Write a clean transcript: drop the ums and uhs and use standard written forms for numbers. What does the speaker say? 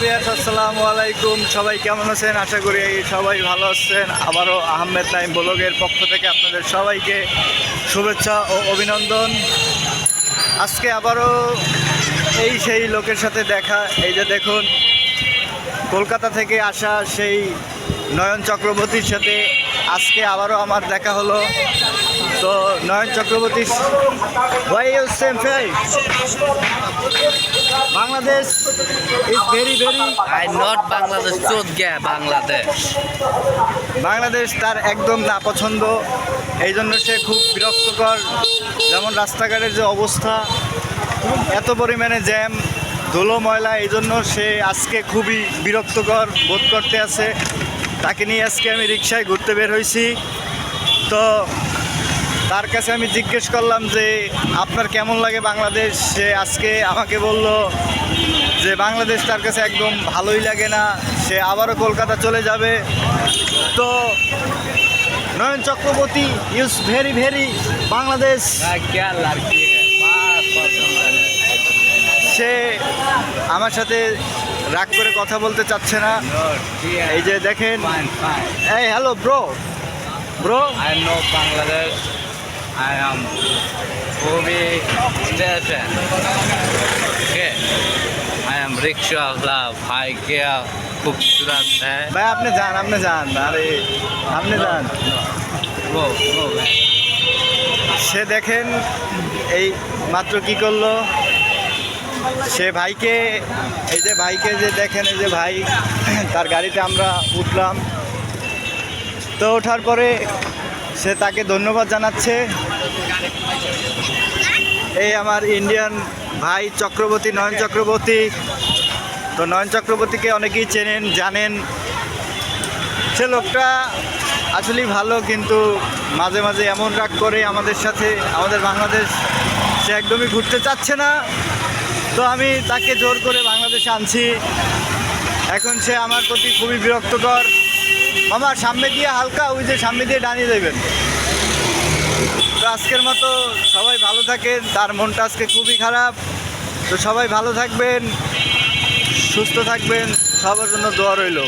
Viewers, আসসালামু আলাইকুম। সবাই কেমন আছেন? আশা করি সবাই ভালো আছেন। আবারও আহমেদ নাইম ব্লগের পক্ষ থেকে আপনাদের সবাইকে শুভেচ্ছা ও অভিনন্দন। আজকে আবারও সেই লোকের সাথে দেখা। এই যে দেখুন, কলকাতা থেকে আসা সেই নয়ন চক্রবর্তীর সাথে আজকে আবারও আমার দেখা হলো। তো নয়ন Chakraborty, why you same face? Bangladesh is very I not Bangladesh, চোদ গে বাংলাদেশ। বাংলাদেশ তার একদম না পছন্দ, এই জন্য সে খুব বিরক্তকর। যেমন রাস্তাঘাটের যে অবস্থা, এত পরিমাণে জ্যাম, ধুলো ময়লা, এই জন্য সে আজকে খুবই বিরক্তকর বোধ করতে আছে। তাকে নিয়ে আজকে আমি রিক্সায় ঘুরতে বের হয়েছি। তো তার কাছে আমি জিজ্ঞেস করলাম যে আপনার কেমন লাগে বাংলাদেশ। সে আজকে আমাকে বলল যে বাংলাদেশ তার কাছে একদম ভালোই লাগে না, সে আবারও কলকাতা চলে যাবে। তো নয়ন চক্রবর্তী ইউজ ভেরি বাংলাদেশ। क्या लड़की है, बात पसंद है। সে আমার সাথে রাগ করে কথা বলতে চাচ্ছে না। এই যে দেখেন, Fine, fine. এই hello bro. I know Bangladesh. I am Bobby station. Okay. I am rickshaw love. High gear. खूबसूरत है. ভাই আপনি যান আরে আপনি যান। Go, man. সে দেখেন এই মাত্র কি করলো, সে ভাইকে, এই যে ভাইকে যে দেখেন, এই যে ভাই, তার গাড়িতে আমরা উঠলাম। তো ওঠার পরে সে তাকে ধন্যবাদ জানাচ্ছে। এই আমার ইন্ডিয়ান ভাই চক্রবর্তী, নয়ন চক্রবর্তী। তো নয়ন চক্রবর্তীকে অনেকেই চেনেন, জানেন। সে লোকটা আসলেই ভালো, কিন্তু মাঝে মাঝে এমন রাগ করে আমাদের সাথে, আমাদের বাংলাদেশ সে একদমই ঘুরতে চাচ্ছে না। তো আমি তাকে জোর করে বাংলাদেশে আনছি। এখন সে আমার প্রতি খুবই বিরক্তকর। আমার সামনে দিয়ে হালকা, ওই যে সামনে দিয়ে ডানিয়ে দেবেন। তো আজকের মতো সবাই ভালো থাকেন। তার মনটা আজকে খুবই খারাপ। তো সবাই ভালো থাকবেন, সুস্থ থাকবেন, সবার জন্য দোয়া রইল।